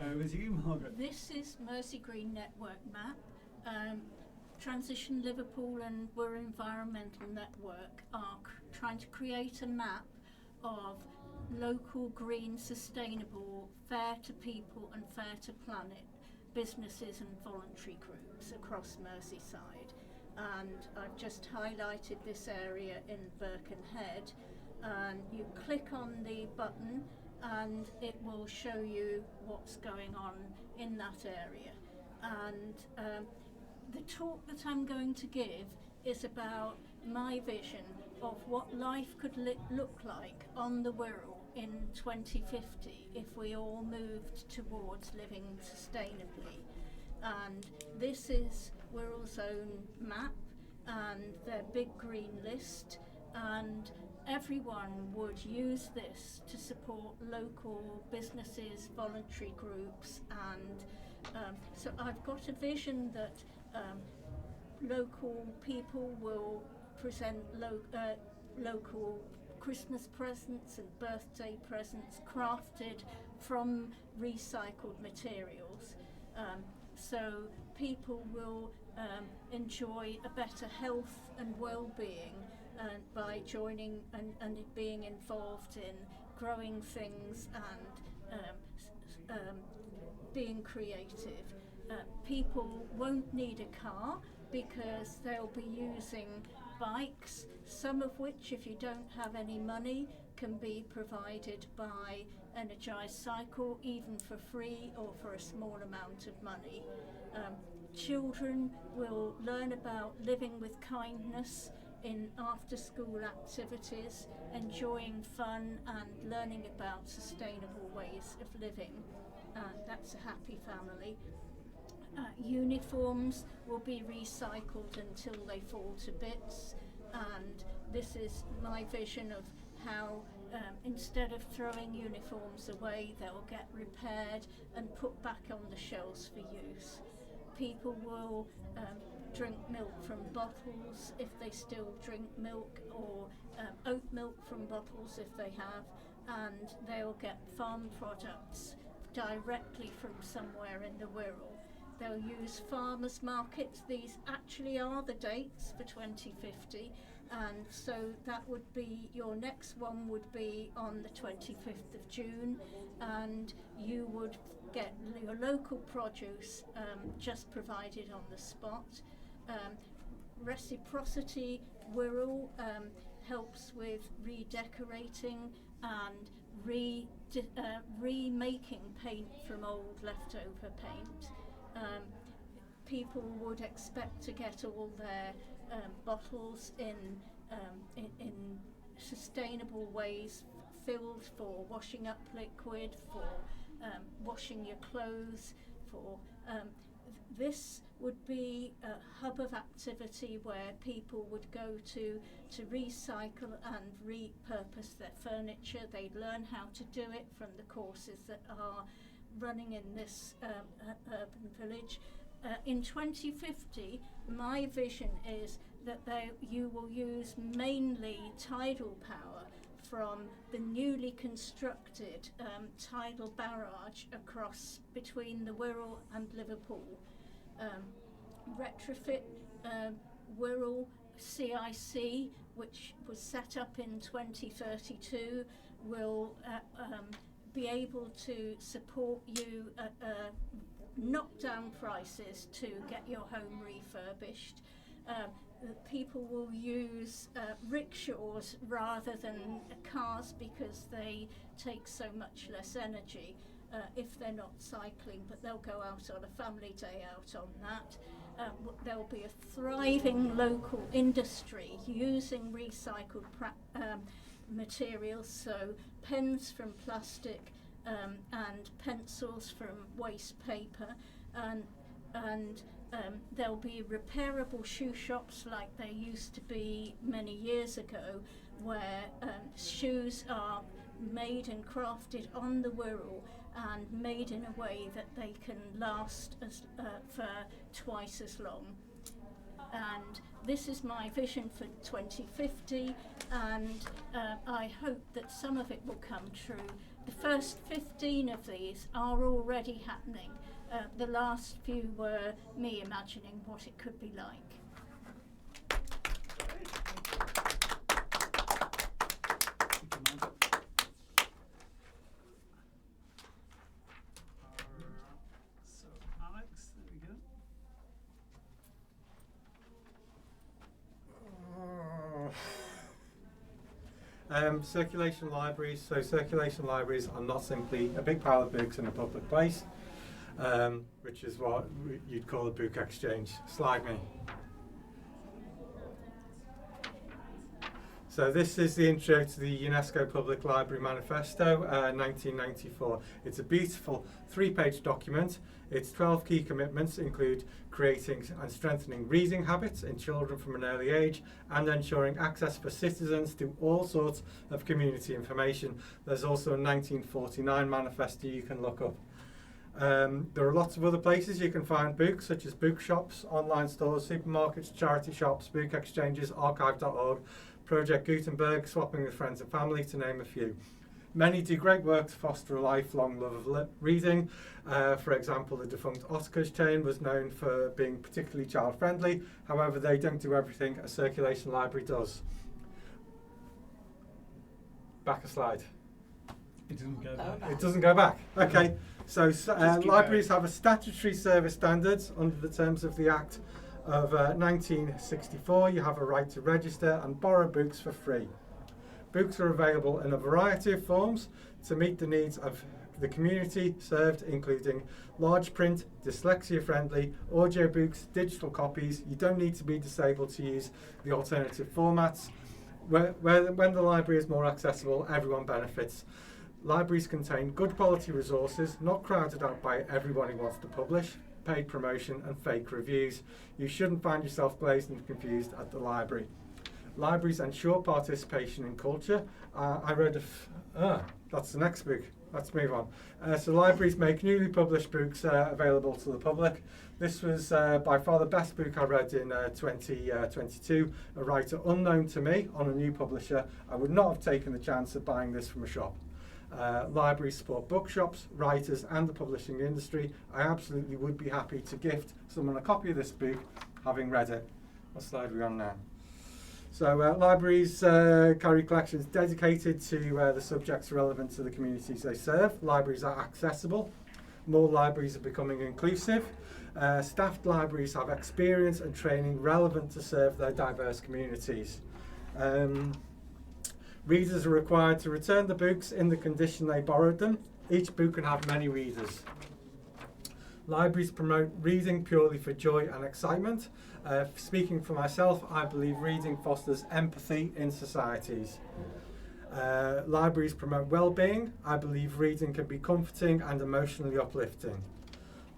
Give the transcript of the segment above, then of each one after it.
Over to you, Margaret. This is Mersey Green Network map. Transition Liverpool and Wirral Environmental Network are trying to create a map of local, green, sustainable, fair to people and fair to planet businesses and voluntary groups across Merseyside. And I've just highlighted this area in Birkenhead, and you click on the button and it will show you what's going on in that area. And the talk that I'm going to give is about my vision of what life could look like on the Wirral in 2050 if we all moved towards living sustainably. And this is Wirral's own map and their big green list, and everyone would use this to support local businesses, voluntary groups, and so I've got a vision that local people will present local Christmas presents and birthday presents crafted from recycled materials. So people will enjoy a better health and well-being by joining and being involved in growing things and being creative. People won't need a car because they'll be using bikes, some of which, if you don't have any money, can be provided by Energised Cycle, even for free or for a small amount of money. Children will learn about living with kindness in after-school activities, enjoying fun and learning about sustainable ways of living. That's a happy family. Uniforms will be recycled until they fall to bits, and this is my vision of how instead of throwing uniforms away, they'll get repaired and put back on the shelves for use. People will drink milk from bottles if they still drink milk, or oat milk from bottles if they have, and they'll get farm products directly from somewhere in the Wirral. They'll use farmers markets. These actually are the dates for 2050, and so that would be, your next one would be on the 25th of June, and you would get your local produce just provided on the spot. Reciprocity Wirral helps with redecorating and remaking paint from old leftover paint. People would expect to get all their bottles in sustainable ways, filled for washing up liquid, for washing your clothes, for this would be a hub of activity where people would go to recycle and repurpose their furniture. They'd learn how to do it from the courses that are running in this urban village. In 2050, my vision is that you will use mainly tidal power from the newly constructed tidal barrage across between the Wirral and Liverpool. Retrofit Wirral CIC, which was set up in 2032, will be able to support you at knockdown prices to get your home refurbished. People will use rickshaws rather than cars because they take so much less energy if they're not cycling, but they'll go out on a family day out on that. There'll be a thriving local industry using recycled materials, so pens from plastic and pencils from waste paper, and there'll be repairable shoe shops like there used to be many years ago, where shoes are made and crafted on the Wirral and made in a way that they can last for twice as long. And this is my vision for 2050, and I hope that some of it will come true. The first 15 of these are already happening. The last few were me imagining what it could be like. So, Alex, there we go. Circulation libraries. So circulation libraries are not simply a big pile of books in a public place, which is what you'd call a book exchange. Slide me. So this is the intro to the UNESCO Public Library Manifesto, 1994. It's a beautiful 3-page document. Its 12 key commitments include creating and strengthening reading habits in children from an early age and ensuring access for citizens to all sorts of community information. There's also a 1949 manifesto you can look up. There are lots of other places you can find books, such as bookshops, online stores, supermarkets, charity shops, book exchanges, archive.org, Project Gutenberg, Swapping with Friends and Family, to name a few. Many do great work to foster a lifelong love of reading. For example, the defunct Oscars chain was known for being particularly child-friendly. However, they don't do everything a circulation library does. Back a slide. It doesn't go back. It doesn't go back. Okay. So libraries going. have a statutory service standards under the terms of the Act of 1964. You have a right to register and borrow books for free. Books are available in a variety of forms to meet the needs of the community served, including large print, dyslexia-friendly, audiobooks, digital copies. You don't need to be disabled to use the alternative formats. When the library is more accessible, everyone benefits. Libraries contain good quality resources, not crowded out by everyone who wants to publish, paid promotion and fake reviews. You shouldn't find yourself glazed and confused at the library. Libraries ensure participation in culture. That's the next book. Let's move on. So libraries make newly published books available to the public. This was by far the best book I read in 2022, a writer unknown to me on a new publisher. I would not have taken the chance of buying this from a shop. Libraries support bookshops, writers and the publishing industry. I absolutely would be happy to gift someone a copy of this book, having read it. What slide are we on now? So libraries carry collections dedicated to the subjects relevant to the communities they serve. Libraries are accessible. More libraries are becoming inclusive. Staffed libraries have experience and training relevant to serve their diverse communities. Readers are required to return the books in the condition they borrowed them. Each book can have many readers. Libraries promote reading purely for joy and excitement. Speaking for myself, I believe reading fosters empathy in societies. Libraries promote well-being. I believe reading can be comforting and emotionally uplifting.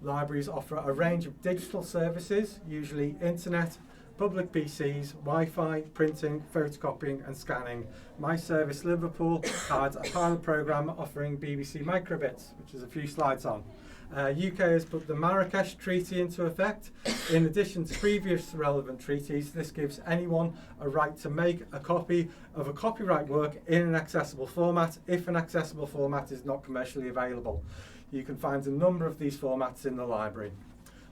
Libraries offer a range of digital services, usually internet, public PCs, Wi-Fi, printing, photocopying and scanning. My service, Liverpool, had a pilot programme offering BBC microbits, which is a few slides on. UK has put the Marrakesh Treaty into effect. In addition to previous relevant treaties, this gives anyone a right to make a copy of a copyright work in an accessible format if an accessible format is not commercially available. You can find a number of these formats in the library.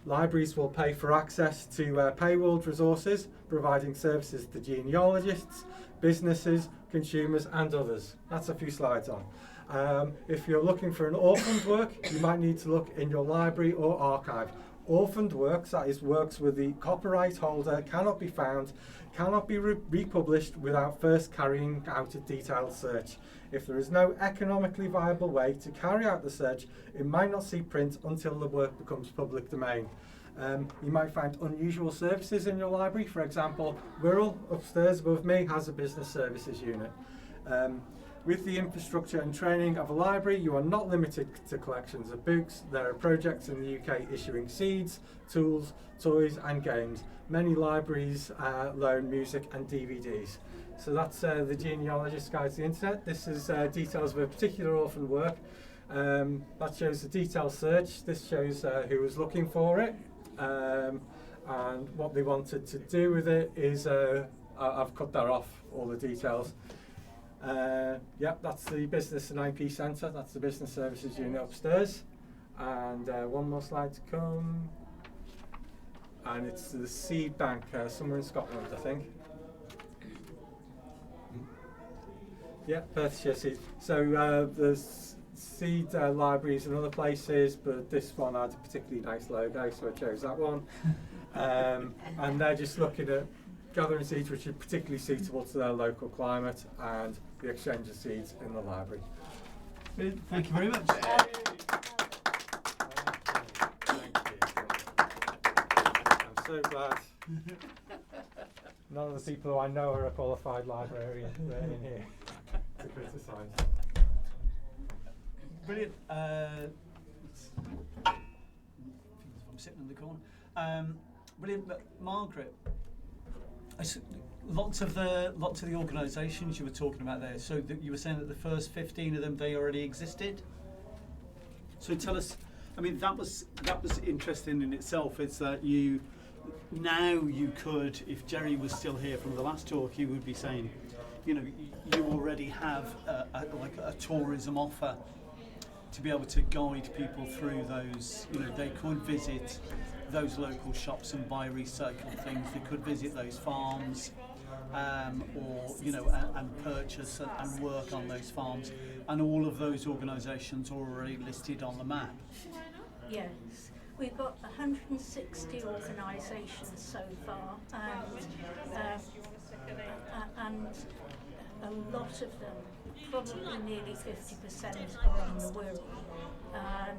Libraries will pay for access to paywalled resources, providing services to genealogists, businesses, consumers and others. That's a few slides on. If you're looking for an orphaned work, you might need to look in your library or archive. Orphaned works, that is works where the copyright holder cannot be found, cannot be republished without first carrying out a detailed search. If there is no economically viable way to carry out the search, it might not see print until the work becomes public domain. You might find unusual services in your library. For example, Wirral, upstairs above me, has a business services unit. With the infrastructure and training of a library, you are not limited to collections of books. There are projects in the UK issuing seeds, tools, toys and games. Many libraries loan music and DVDs. So that's the Genealogist's Guide to the Internet. This is details of a particular orphan work. That shows the detailed search. This shows who was looking for it. And what they wanted to do with it is, I've cut that off, all the details. That's the business and IP centre. That's the business services unit upstairs. And one more slide to come. And it's the seed bank somewhere in Scotland, I think. Yeah, Perthshire seed. So there's seed libraries in other places, but this one had a particularly nice logo, so I chose that one. And they're just looking at gathering seeds which are particularly suitable to their local climate and the exchange of seeds in the library. Brilliant. Thank you very much. I'm so glad none of the people who I know are a qualified librarian in here to criticise. Brilliant. I'm sitting in the corner. Brilliant. But Margaret, lots of the organisations you were talking about there. So that you were saying that the first 15 of them, they already existed. So tell us. I mean, that was interesting in itself. It's that you could, if Jerry was still here from the last talk, he would be saying, you already have a tourism offer to be able to guide people through those. They could visit those local shops and buy recycled things. They could visit those farms, and purchase and work on those farms. And all of those organisations are already listed on the map. Yes, we've got 160 organisations so far, and a lot of them, probably nearly 50%, are on the Wirral. And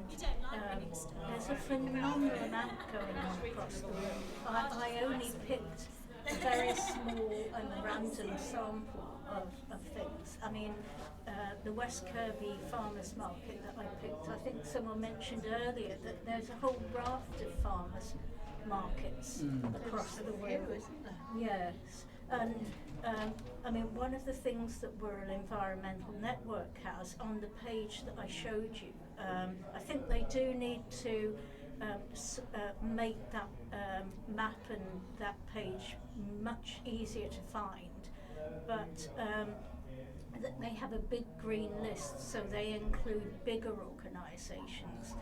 there's a phenomenal amount going on across the Wirral. I only picked a very small and random sample of things. I mean, the West Kirby Farmers Market that I picked, I think someone mentioned earlier that there's a whole raft of farmers markets across the Wirral. Yes, and I mean, one of the things that Wirral Environmental Network has on the page that I showed you, I think they do need to make that map and that page much easier to find, but that they have a big green list, so they include bigger organisations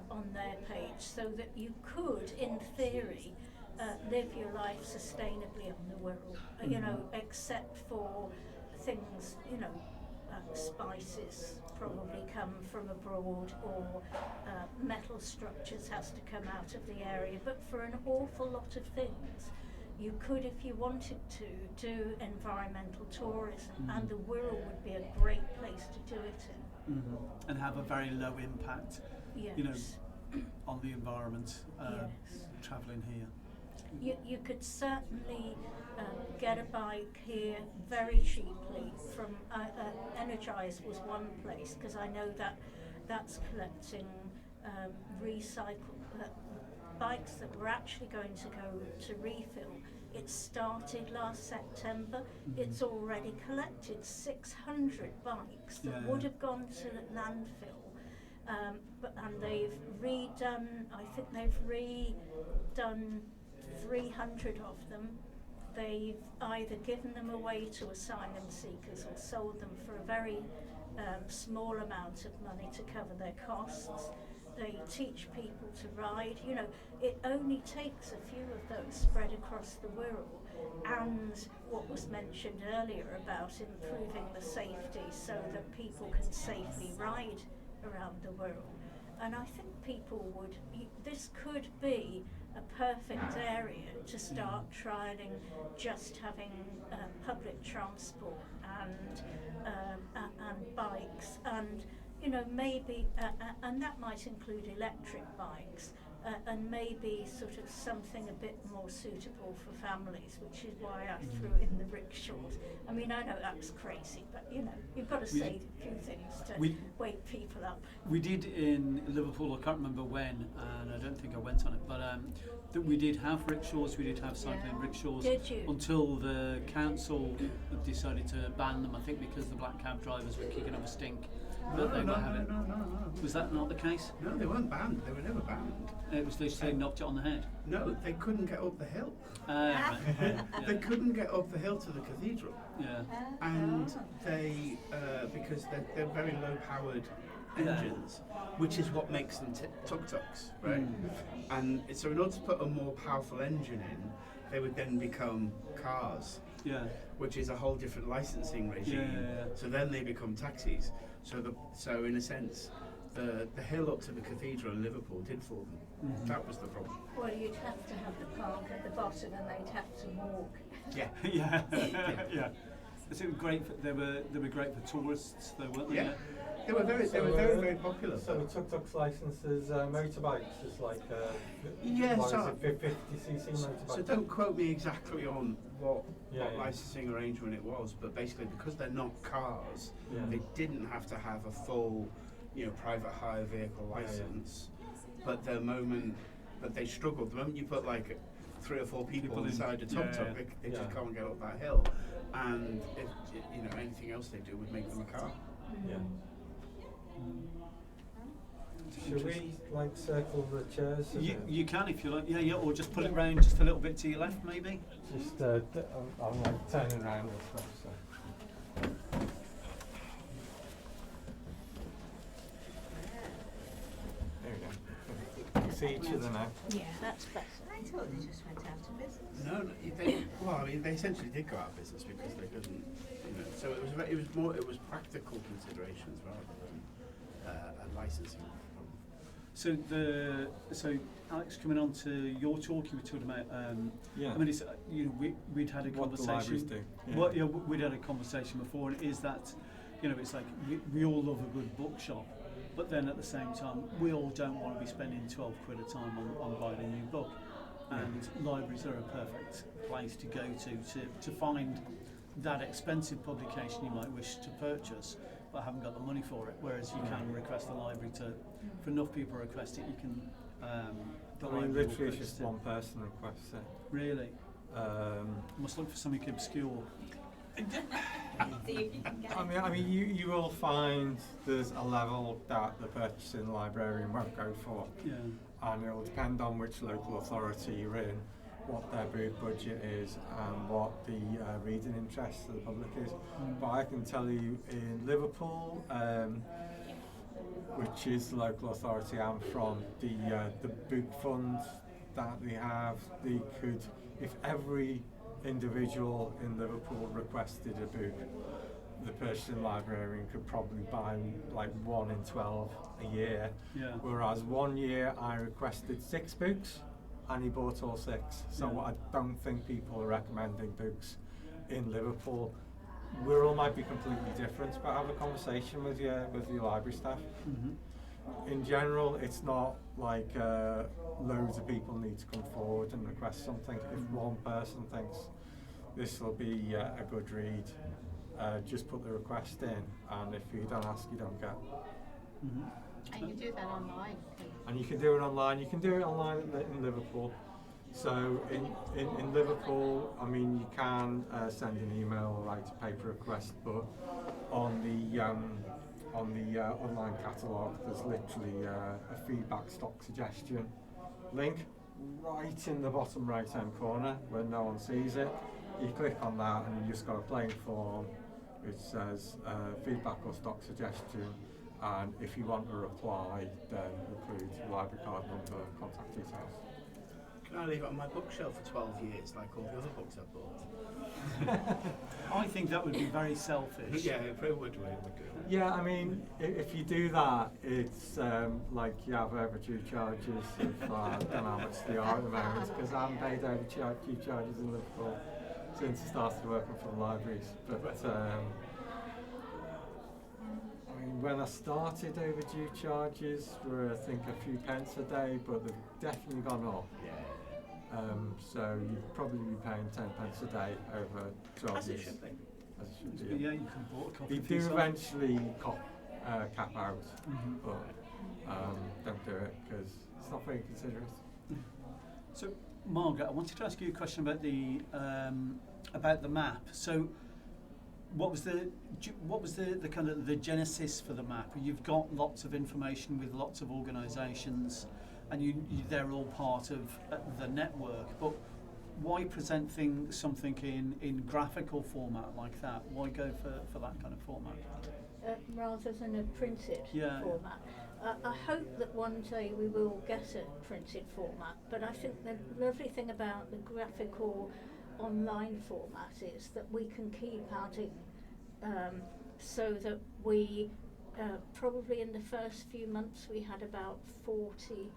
on their page, so that you could, in theory, live your life sustainably on the Wirral, except for things, spices probably come from abroad, or metal structures has to come out of the area, but for an awful lot of things you could, if you wanted to, do environmental tourism, and the Wirral would be a great place to do it in. And have a very low impact, Yes. On the environment, Yes. travelling here. You could certainly get a bike here very cheaply from Energize was one place, because I know that's collecting recycled bikes that were actually going to go to refill. It started last September. It's already collected 600 bikes that would have gone to landfill. And they've redone, I think they've redone 300 of them. They've either given them away to asylum seekers or sold them for a very small amount of money to cover their costs. They teach people to ride. It only takes a few of those spread across the Wirral, and what was mentioned earlier about improving the safety so that people can safely ride around the Wirral. And I think people would, this could be a perfect area to start trialling just having public transport and bikes, and maybe and that might include electric bikes, and maybe sort of something a bit more suitable for families, which is why I threw in the rickshaws. I mean, I know that's crazy, but you've got to say a few things to wake people up. We did in Liverpool, I can't remember when, and I don't think I went on it, but that we did have rickshaws, we did have cycling rickshaws. Did you? Until the council decided to ban them, I think because the black cab drivers were kicking up a stink. that they were having? No. Was that not the case? No, they weren't banned. They were never banned. It was literally knocked it on the head. No, they couldn't get up the hill. Right. They couldn't get up the hill to the cathedral. Yeah. And they, because they're very low-powered engines, which is what makes them tuk-tuks, right? And so in order to put a more powerful engine in, they would then become cars, which is a whole different licensing regime. So then they become taxis. So in a sense, the hill up to the cathedral in Liverpool did for them. That was the problem. Well, you'd have to have the park at the bottom, and they'd have to walk. Yeah. Yeah. It was great. They were great for tourists, though, weren't they? Yeah. They were very popular. So tuk-tuks licenses motorbikes is like Yeah, what so- is it, 50cc motorbike? So don't quote me exactly on what Yeah. licensing arrangement it was, but basically because they're not cars, Yeah. they didn't have to have a full, private hire vehicle license. But they struggled. The moment you put like 3 or 4 people in. inside a tuk-tuk, they just can't get up that hill. And if anything else they do would make them a car. Yeah. Should we circle the chairs? You can if you like. Yeah, or just pull it round just a little bit to your left, maybe. Just I'm turning around and stuff. So. There we go. See each other now. Yeah, that's better. I thought they just went out of business. No, they essentially did go out of business because they couldn't. So it was practical considerations rather than a licensing problem. So Alex, coming on to your talk, you were talking about. I mean, it's we'd had a What the conversation. libraries do. We'd had a conversation before, and it is that it's like we all love a good bookshop, but then at the same time we all don't want to be spending 12 quid a time on buying a new book, and libraries are a perfect place to go to find that expensive publication you might wish to purchase but haven't got the money for it, whereas you can request the library to, if enough people request it, you can the library will Literally it's purchase just it. one person requests it. Really? Must look for something obscure. See if you can get it. I mean, you will find there's a level that the purchasing librarian won't go for, and it will depend on which local authority you're in, what their book budget is, and what the reading interest of the public is. But I can tell you in Liverpool, which is the local authority I'm from, the book fund that they have, they could, if every individual in Liverpool requested a book, the purchasing librarian could probably buy like 1 in 12 a year. Whereas one year I requested 6 books and he bought all 6. So I don't think people are recommending books in Liverpool. Wirral might be completely different, but have a conversation with your library staff. In general, it's not like loads of people need to come forward and request something. If one person thinks this will be a good read, just put the request in, and if you don't ask, you don't get. And you do that online. And you can do it online. You can do it online in Liverpool. So in Liverpool, I mean, you can send an email or write a paper request, but on the online catalogue, there's literally a feedback stock suggestion link right in the bottom right hand corner where no one sees it. You click on that and you just got a plain form which says feedback or stock suggestion, and if you want a reply, then include library card number, contact details. Can I leave it on my bookshelf for 12 years like all the other books I've bought? I think that would be very selfish. Yeah, it probably would. Yeah, I mean, if you do that, it's like you have overdue charges of, I don't know how much they are at the moment, because I haven't paid overdue charges in Liverpool since I started working for the libraries. But I mean, when I started, overdue charges were, I think, a few pence a day, but they've definitely gone up. So you'd probably be paying 10 pence a day over 12 As years. it should be. As it should be. Yeah, you can bought a copy You for do yourself. eventually cap out, but don't do it because it's not very considerate. So, Margaret, I wanted to ask you a question about the map. So, what was the kind of the genesis for the map? You've got lots of information with lots of organisations, and they're all part of the network. But why present something in graphical format like that? Why go for that kind of format? Rather than a printed format. I hope that one day we will get a printed format, but I think the lovely thing about the graphical online format is that we can keep adding, so that we probably in the first few months we had about 40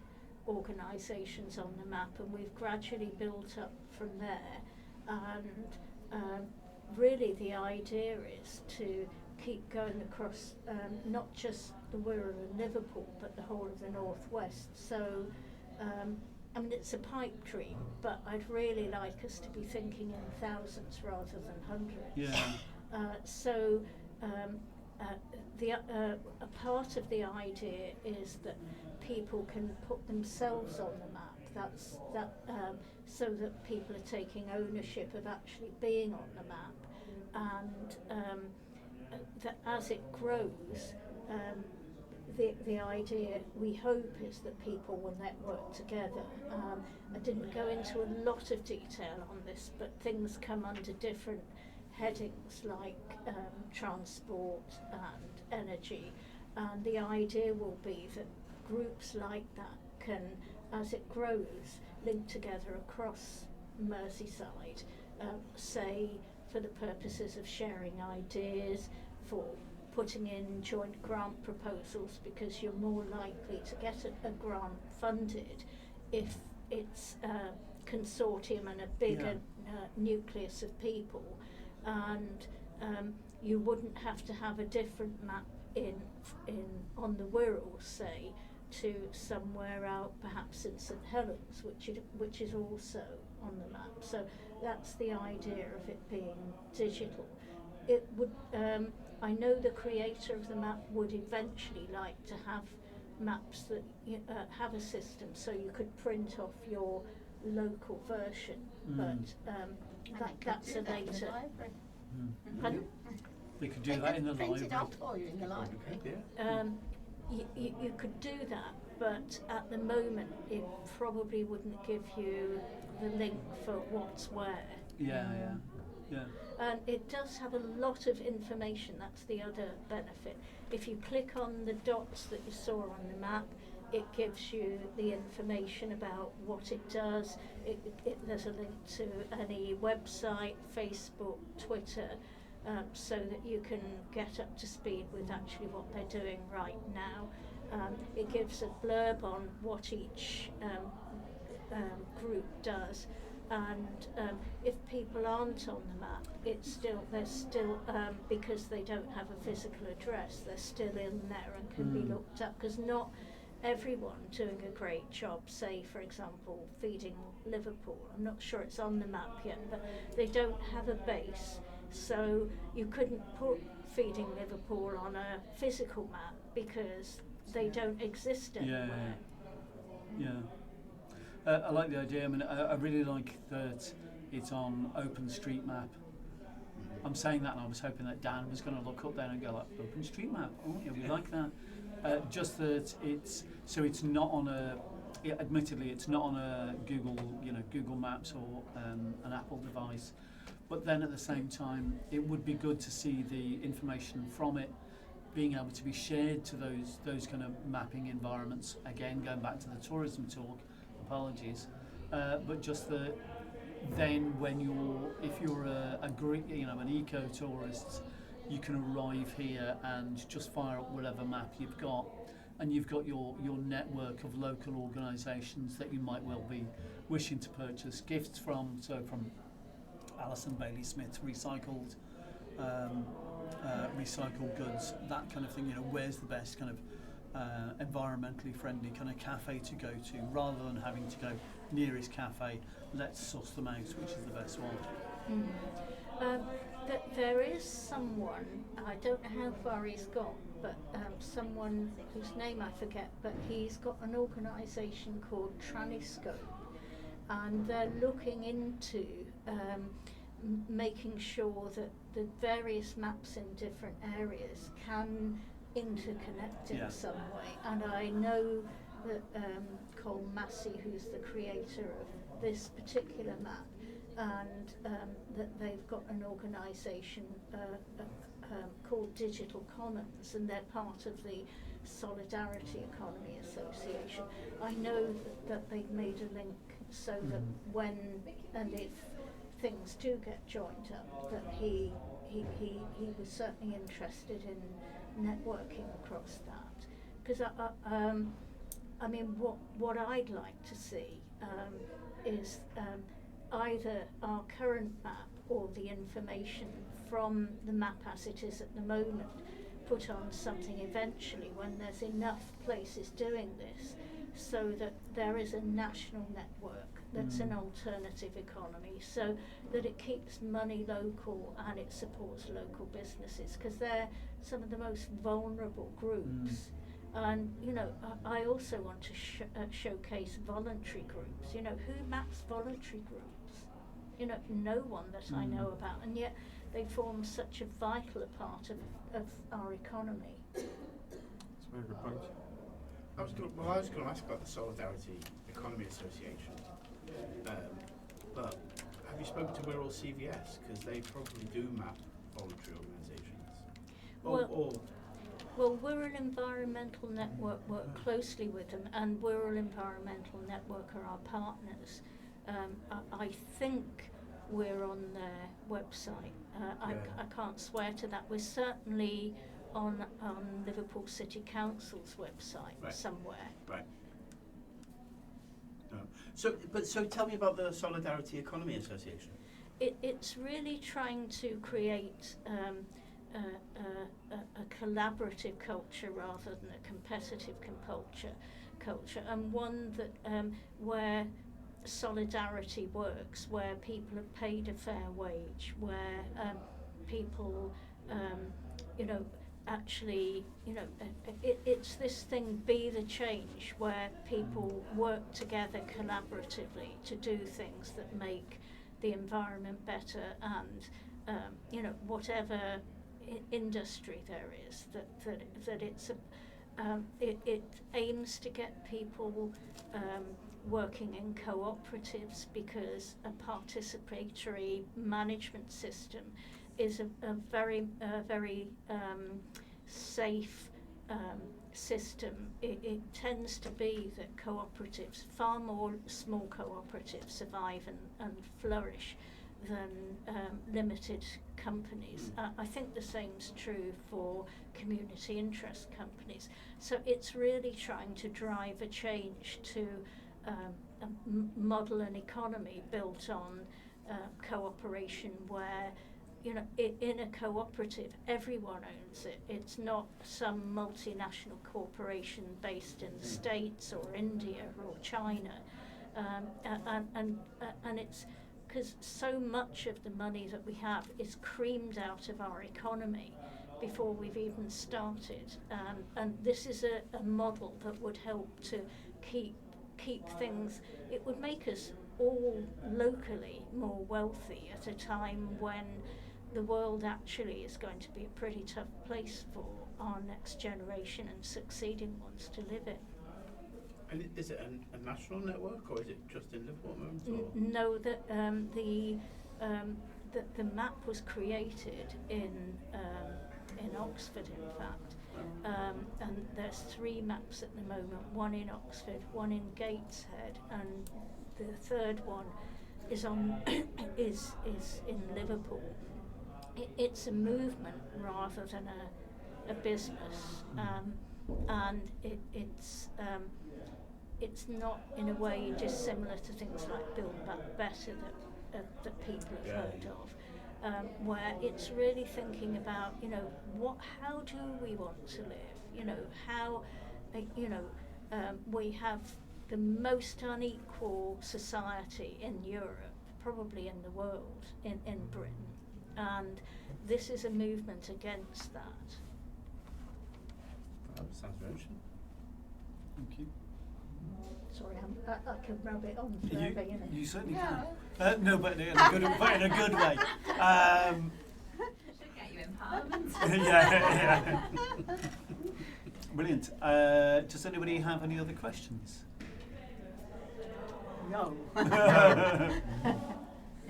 organisations on the map, and we've gradually built up from there, and really the idea is to keep going across not just the Wirral and Liverpool but the whole of the northwest. So I mean, it's a pipe dream, but I'd really like us to be thinking in thousands rather than hundreds. Yeah. So a part of the idea is that people can put themselves on the map. So that people are taking ownership of actually being on the map, and that as it grows, the idea we hope is that people will network together. I didn't go into a lot of detail on this, but things come under different headings like transport and energy, and the idea will be that groups like that can, as it grows, link together across Merseyside, say for the purposes of sharing ideas, for putting in joint grant proposals, because you're more likely to get a grant funded if it's a consortium and a bigger nucleus of people, and you wouldn't have to have a different map on the Wirral, say, to somewhere out perhaps in St Helens, which is also on the map. So that's the idea of it being digital. It would I know the creator of the map would eventually like to have maps that have a system so you could print off your local version, but that's a later. Pardon? They could do that in the library. Print it off for you in the library. You could do that, but at the moment it probably wouldn't give you the link for what's where. Yeah. And it does have a lot of information. That's the other benefit. If you click on the dots that you saw on the map, it gives you the information about what it does. There's a link to any website, Facebook, Twitter, so that you can get up to speed with actually what they're doing right now. It gives a blurb on what each group does. And if people aren't on the map, they're still because they don't have a physical address, they're still in there and can be looked up, because not everyone doing a great job, say for example feeding Liverpool, I'm not sure it's on the map yet, but they don't have a base, so you couldn't put feeding Liverpool on a physical map because they don't exist anywhere. Yeah. I like the idea. I mean, I really like that it's on OpenStreetMap. I'm saying that, and I was hoping that Dan was going to look up there and go like, OpenStreetMap. Oh yeah, we like that. Just that it's not on a. Admittedly, it's not on a Google Maps or an Apple device. But then at the same time, it would be good to see the information from it being able to be shared to those kind of mapping environments. Again, going back to the tourism talk. Apologies, but just that then if you're an eco-tourist, you can arrive here and just fire up whatever map you've got, and you've got your network of local organisations that you might well be wishing to purchase gifts from. So from Alison Bailey Smith's recycled goods, that kind of thing. Where's the best kind of environmentally friendly kind of cafe to go to, rather than having to go nearest cafe, let's suss them out which is the best one. There is someone, I don't know how far he's got, but someone whose name I forget, but he's got an organisation called Tranniscope, and they're looking into making sure that the various maps in different areas can interconnect in some way. And I know that Cole Massey, who's the creator of this particular map, and that they've got an organisation called Digital Commons, and they're part of the Solidarity Economy Association. I know that they've made a link so that when and if things do get joined up, that he was certainly interested in networking across that. Because I mean, what I'd like to see is either our current map or the information from the map as it is at the moment put on something eventually when there's enough places doing this, so that there is a national network that's an alternative economy, so that it keeps money local and it supports local businesses, because they're some of the most vulnerable groups. And you know, I also want to showcase voluntary groups. You know, who maps voluntary groups? You know, no one that I know about, and yet they form such a vital part of our economy. That's a very good point. I was going to ask about the Solidarity Economy Association, but have you spoken to Wirral CVS, because they probably do map voluntary organisations? Well, Wirral Environmental Network work closely with them, and Wirral Environmental Network are our partners. I think we're on their website. I can't swear to that. We're certainly on Liverpool City Council's website somewhere. Right. No. So tell me about the Solidarity Economy Association. It's really trying to create a collaborative culture rather than a competitive culture, and one that where solidarity works, where people are paid a fair wage, where people, you know, actually, you know, it's this thing, be the change, where people work together collaboratively to do things that make the environment better, and you know, whatever industry there is, that it's it aims to get people working in cooperatives, because a participatory management system is a very safe system. It tends to be that cooperatives, far more small cooperatives, survive and flourish than limited companies. I think the same's true for community interest companies. So it's really trying to drive a change to model an economy built on cooperation, where, you know, in a cooperative, everyone owns it. It's not some multinational corporation based in the States or India or China, and it's because so much of the money that we have is creamed out of our economy before we've even started, and this is a model that would help to keep things. It would make us all locally more wealthy at a time when the world actually is going to be a pretty tough place for our next generation and succeeding ones to live in. And is it a national network, or is it just in Liverpool at the moment? No, the map was created in Oxford, in fact, and there's 3 maps at the moment. One in Oxford, one in Gateshead, and the third one is is in Liverpool. It's a movement rather than a business, and it's not in a way dissimilar to things like Build Back Better that people have heard of, where it's really thinking about, you know, how do we want to live? You know, how, you know, we have the most unequal society in Europe, probably in the world, in Britain, and this is a movement against that. Sounds very interesting. Thank you. Sorry, I can rub it on forever, you know. You certainly Yeah. can. No, but in a good way. Should get you in Parliament. Yeah. Brilliant. Does anybody have any other questions? No. No,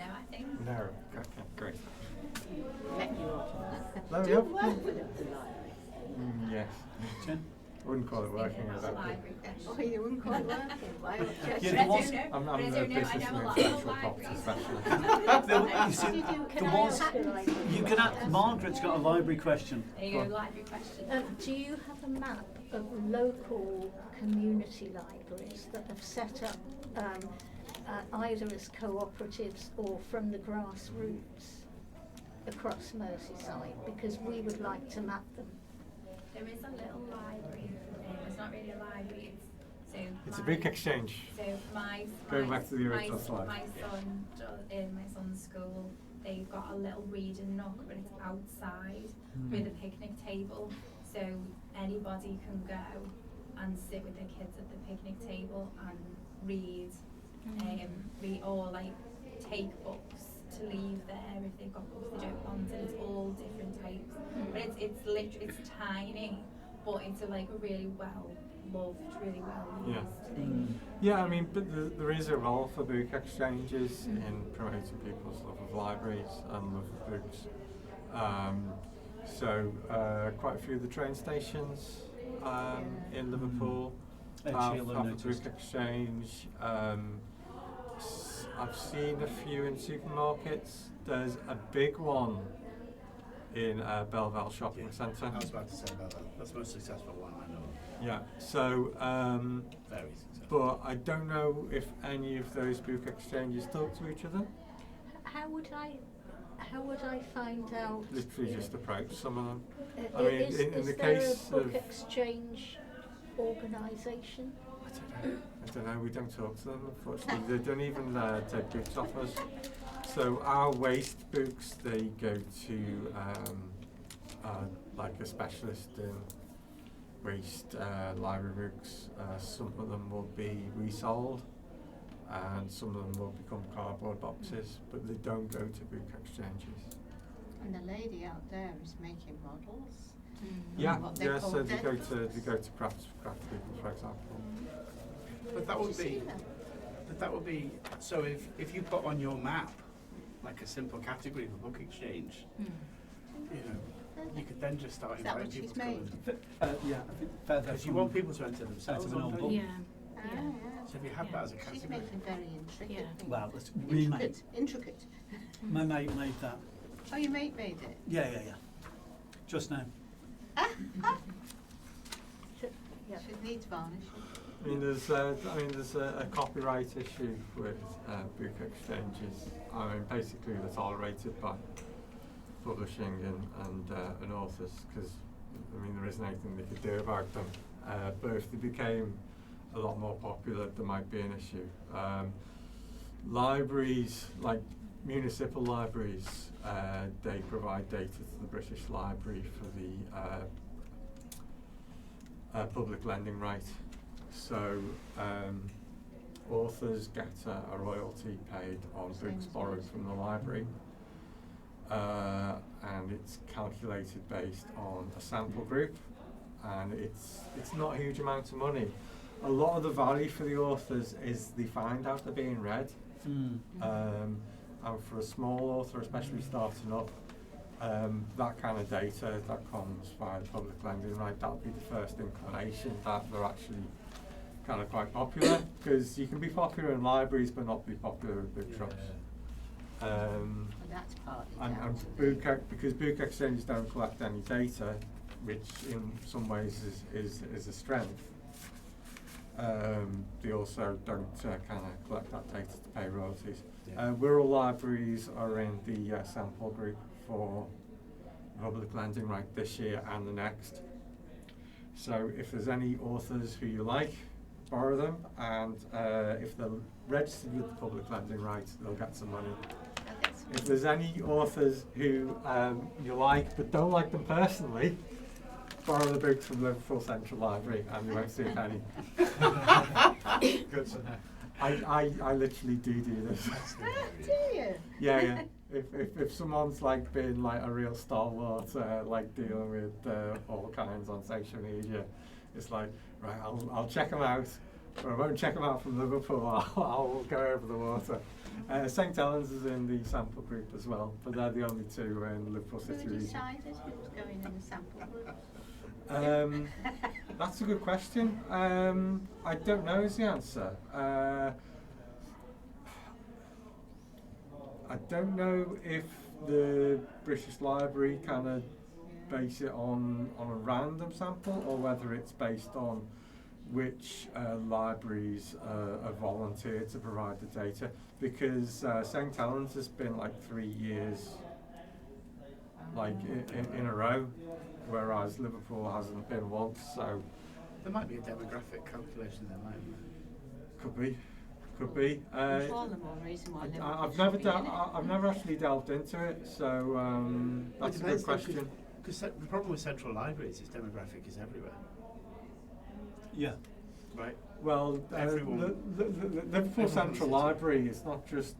I think. No. Okay, great. Let you off. No, Do yeah. you work with at the library? Yes. Jen? Wouldn't call it working Thinking as about that. library questions. Oh, you wouldn't quite work it. Why? Yeah, But there I was- do know, I'm but I the do know, I business know a and lot intellectual of property libraries. specialist. You see, Can there I was. ask a library You can question? Margaret's got a library question. There you go, library questions. Do you have a map of local community libraries that have set up either as cooperatives or from the grassroots across Merseyside? Because we would like to map them. There is a little library. It's not really a library. It's a book exchange. So Going back to the original slide. My son in my son's school, they've got a little reading nook, but it's outside with a picnic table. So anybody can go and sit with their kids at the picnic table and read, or like take books to leave there if they've got books they don't want, and it's all different types. But it's literally, it's tiny, but it's a really well loved, really well used thing. Yeah, I mean, but there is a role for book exchanges in promoting people's love of libraries and love of books. So quite a few of the train stations in Liverpool have a book exchange. I've seen a few in supermarkets. There's a big one in Belleville Shopping Centre. I was about to say about that. That's the most successful one I know of. Yeah, so Very successful. but I don't know if any of those book exchanges talk to each other. How would I find out? Literally just approach some of them. Uh, I mean, is in the there case a book of- exchange organisation? I don't know, we don't talk to them unfortunately. They don't even take books off us. So our waste books, they go to like a specialist in waste library books. Some of them will be resold and some of them will become cardboard boxes, but they don't go to book exchanges. And the lady out there is making models. Yeah, What they yeah. call So they dead go books. to craft people, for example. But that Did you would see be. them? But that would be. So if you put on your map like a simple category for book exchange, you know, you could then just start Is that inviting what people she's to made? come in. Yeah, I think further Because you from- want people to enter themselves That's an on, old don't book. you? Ah, Yeah. yeah. So if you have that as a She's category. making very intricate Yeah. things. Well, it's remade. Intricate. My mate made that. Oh, your mate made it? Yeah. Just now. Yeah. She needs varnishing. I mean, there's a copyright issue with book exchanges. I mean, basically they're tolerated by publishing and authors because, I mean, there isn't anything they could do about them. But if they became a lot more popular, there might be an issue. Libraries, like municipal libraries, they provide data to the British Library for the public lending right. So authors get a royalty paid on books borrowed from the library, and it's calculated based on a sample group, and it's not a huge amount of money. A lot of the value for the authors is they find out they're being read, and for a small author, especially starting up, that kind of data that comes via the public lending right, that'll be the first inclination that they're actually kind of quite popular, because you can be popular in libraries but not be popular with book shops. Well, that's partly down And to because book exchanges don't collect any data, which in some ways is a strength, they also don't kind of collect that data to pay royalties. Yeah. Wirral libraries are in the sample group for public lending right this year and the next. So if there's any authors who you like, borrow them, and if they're registered with the public lending rights, they'll get some money. If there's any authors who you like but don't like them personally, borrow the books from Liverpool Central Library and you won't see a penny. Good to know. I literally do this. Do you? Yeah. If someone's like been like a real stalwart, like dealing with all kinds on social media, it's like, right, I'll check them out, but I won't check them out from Liverpool. I'll go over the water. St Helens is in the sample group as well, but they're the only two in Liverpool City Who region. decided who was going in the sample group? That's a good question. I don't know is the answer. I don't know if the British Library kind of base it on a random sample or whether it's based on which libraries are volunteered to provide the data, because St Helens has been like 3 years like in a row, whereas Liverpool hasn't been once, so There might be a demographic calculation there, mightn't there? could be. It's all the more reason why Liverpool I've should be in it. I've never actually delved into it, so that's a good question. Because the problem with central libraries is demographic is everywhere, Yeah. right? Well, Everyone- Liverpool everyone Central uses it. Library is not just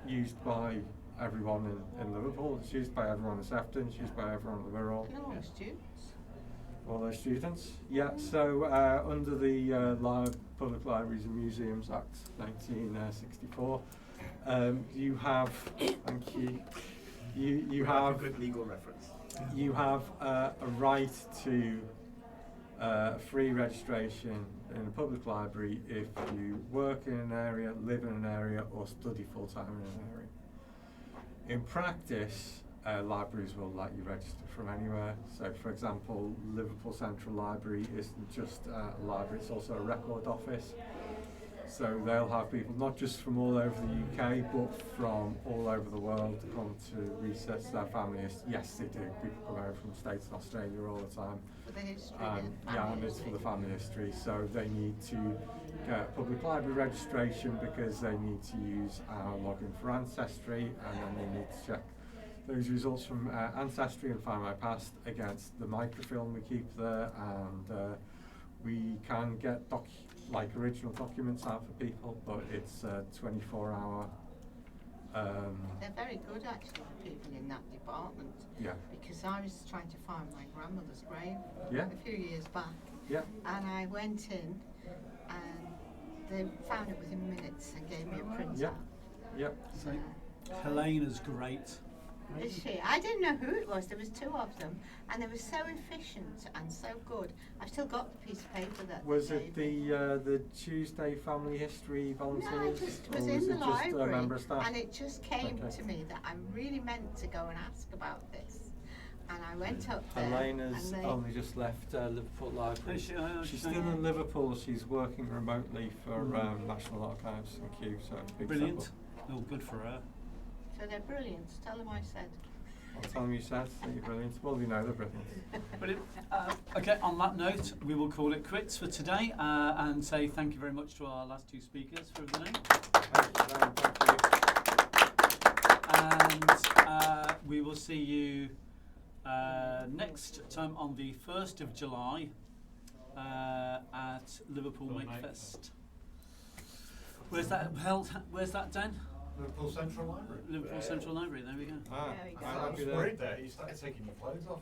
used by everyone in Liverpool, it's used by everyone in Sefton, it's used by everyone in the Wirral. And all the students. All those students. Yeah, so under the Public Libraries and Museums Act 1964, you have, thank you, you have a good legal reference. you have a right to free registration in a public library if you work in an area, live in an area, or study full-time in an area. In practice, libraries will let you register from anywhere. So, for example, Liverpool Central Library isn't just a library, it's also a record office. So they'll have people not just from all over the UK, but from all over the world to come to research their family history. Yes, they do. People come over from the States and Australia all the time. For the history. Yeah, and it's for the family history. So they need to get public library registration because they need to use our login for Ancestry, and then they need to check those results from Ancestry and Find My Past against the microfilm we keep there, and we can get original documents out for people, but it's 24-hour. They're very good actually for people in that department. Yeah. Because I was trying to find my grandmother's grave Yeah. a few years back. Yeah. And I went in and they found it within minutes and gave me a printout. Yeah. Yeah. So Helena's great. Is she? I didn't know who it was. There was two of them, and they were so efficient and so good. I've still got the piece of paper that. Was they it gave me. the Tuesday Family History volunteers? No, it just or was was in the it just a library, member of staff? and it just came Okay. to me that I really meant to go and ask about this, and I went up there. Helena's and they, only just left Liverpool Library. Is she? She's still in Liverpool. She's working remotely for National Archives and Kew. So big Brilliant. step Oh, good for her. so they're brilliant. Tell them I said. up. I'll tell them you said that you're brilliant. Well, you know they're brilliant. Brilliant. Okay, on that note, we will call it quits for today and say thank you very much to our last two speakers for everything. And we will see you next time on the 1st of July at Liverpool Makefest. Where's that held? Where's that, Dan? Liverpool Central Library. Liverpool Central Library, there we go. Ah, There we go. I was worried there. You started taking your clothes off.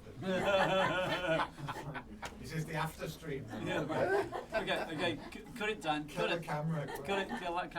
This is the after stream. Yeah, right. Okay, cut it, Dan. Kill Cut the it. camera. Cut it, kill that camera.